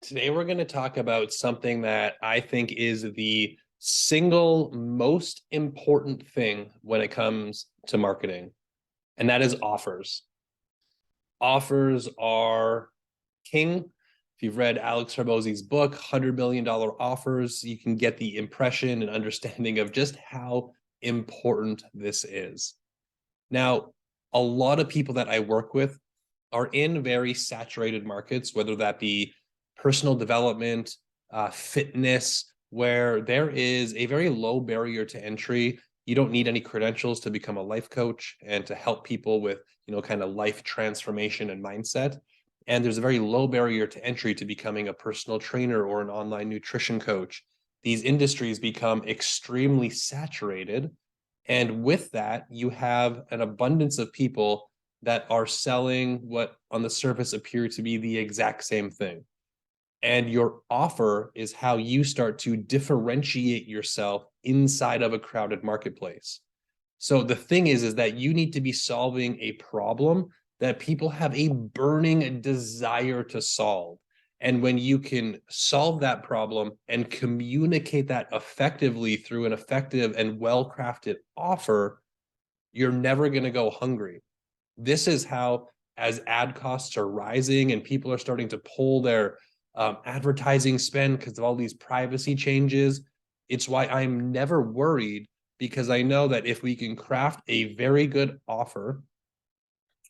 Today, we're going to talk about something that I think is the single most important thing when it comes to marketing, and that is offers. Offers are king. If you've read Alex Hormozi's book, $100 million offers, you can get the impression and understanding of just how important this is. Now, a lot of people that I work with are in very saturated markets, whether that be personal development, fitness, where there is a very low barrier to entry. You don't need any credentials to become a life coach and to help people with, kind of life transformation and mindset. And there's a very low barrier to entry to becoming a personal trainer or an online nutrition coach. These industries become extremely saturated. And with that, you have an abundance of people that are selling what on the surface appear to be the exact same thing. And your offer is how you start to differentiate yourself inside of a crowded marketplace. So the thing is that you need to be solving a problem that people have a burning desire to solve. And when you can solve that problem and communicate that effectively through an effective and well-crafted offer, you're never going to go hungry. This is how, as ad costs are rising and people are starting to pull their advertising spend because of all these privacy changes, it's why I'm never worried, because I know that if we can craft a very good offer,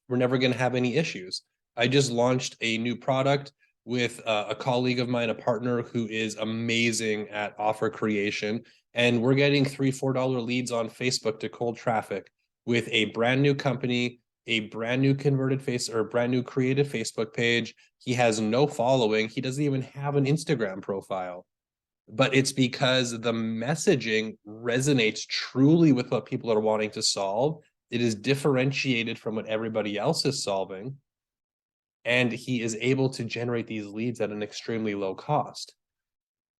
we're never going to have any issues. I just launched a new product with a colleague of mine, a partner who is amazing at offer creation. And we're getting $3-4 leads on Facebook to cold traffic with a brand new company, a brand new converted face or brand new created Facebook page. He has no following. He doesn't even have an Instagram profile. But it's because the messaging resonates truly with what people are wanting to solve. It is differentiated from what everybody else is solving. And he is able to generate these leads at an extremely low cost.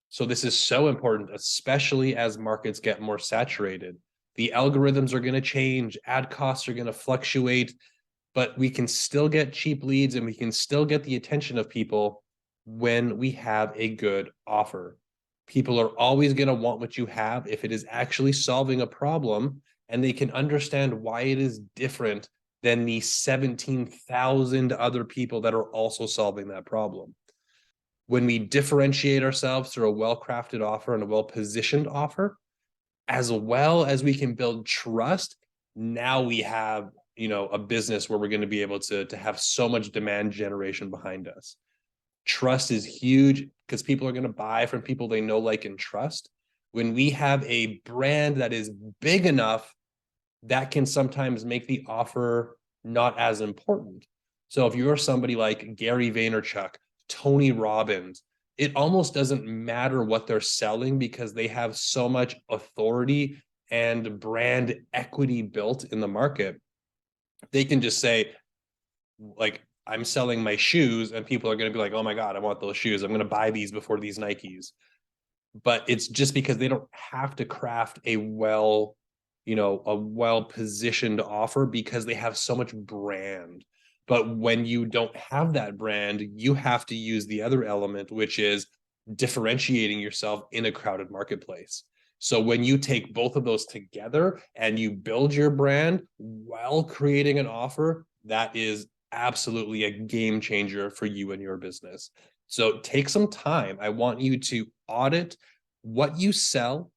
So this is so important, especially as markets get more saturated. The algorithms are going to change, ad costs are going to fluctuate, but we can still get cheap leads and we can still get the attention of people when we have a good offer. People are always going to want what you have if it is actually solving a problem and they can understand why it is different than the 17,000 other people that are also solving that problem. When we differentiate ourselves through a well-crafted offer and a well-positioned offer, as well as we can build trust, now we have, a business where we're going to be able to have so much demand generation behind us. Trust is huge because people are going to buy from people they know, like, and trust. When we have a brand that is big enough, that can sometimes make the offer not as important. So if you're somebody like Gary Vaynerchuk, Tony Robbins, it almost doesn't matter what they're selling because they have so much authority and brand equity built in the market. They can just say, like, I'm selling my shoes, and people are going to be like, oh my God, I want those shoes. I'm going to buy these before these Nikes. But it's just because they don't have to craft a well-positioned offer because they have so much brand. But when you don't have that brand, you have to use the other element, which is differentiating yourself in a crowded marketplace. So when you take both of those together and you build your brand while creating an offer, that is absolutely a game changer for you and your business. So take some time. I want you to audit what you sell,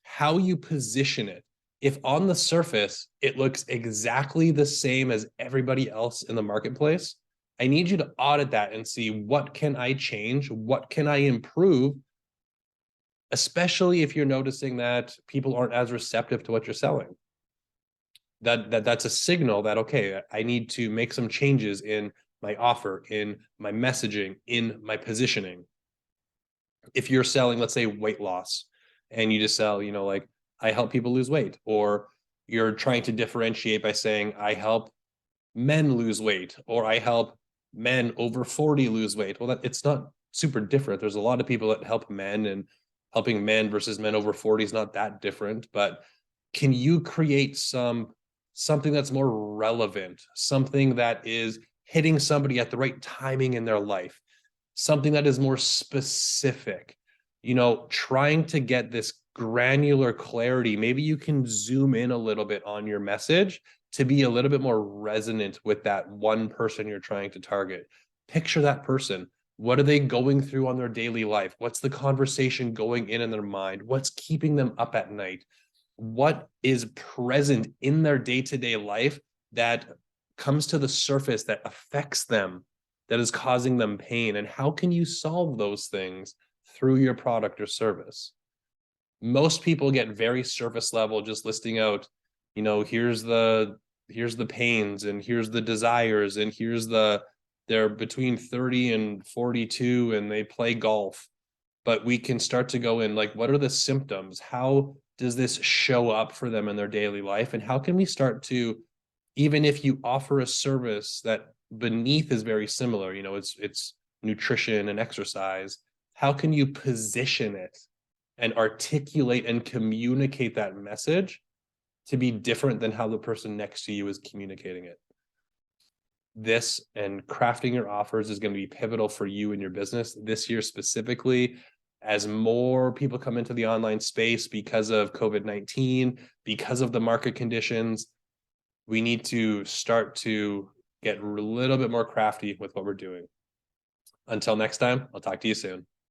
how you position it. If on the surface it looks exactly the same as everybody else in the marketplace, I need you to audit that and see, what can I change? What can I improve? Especially if you're noticing that people aren't as receptive to what you're selling. That's a signal that, okay, I need to make some changes in my offer, in my messaging, in my positioning. If you're selling, let's say, weight loss, and you just sell, like, I help people lose weight, or you're trying to differentiate by saying, I help men lose weight, or I help men over 40 lose weight. Well, it's not super different. There's a lot of people that help men, and helping men versus men over 40 is not that different. But can you create something that's more relevant, something that is hitting somebody at the right timing in their life, something that is more specific, trying to get this granular clarity. Maybe you can zoom in a little bit on your message to be a little bit more resonant with that one person you're trying to target. Picture that person. What are they going through on their daily life? What's the conversation going in their mind? What's keeping them up at night? What is present in their day-to-day life that comes to the surface that affects them, that is causing them pain? And how can you solve those things through your product or service? Most people get very surface level, just listing out, here's the pains, and here's the desires, and they're between 30 and 42 and they play golf. But we can start to go in, like, what are the symptoms? How does this show up for them in their daily life? And how can we start to, even if you offer a service that beneath is very similar, it's nutrition and exercise, how can you position it and articulate and communicate that message to be different than how the person next to you is communicating it? This and crafting your offers is going to be pivotal for you and your business this year specifically. As more people come into the online space because of COVID-19, because of the market conditions, we need to start to get a little bit more crafty with what we're doing. Until next time, I'll talk to you soon.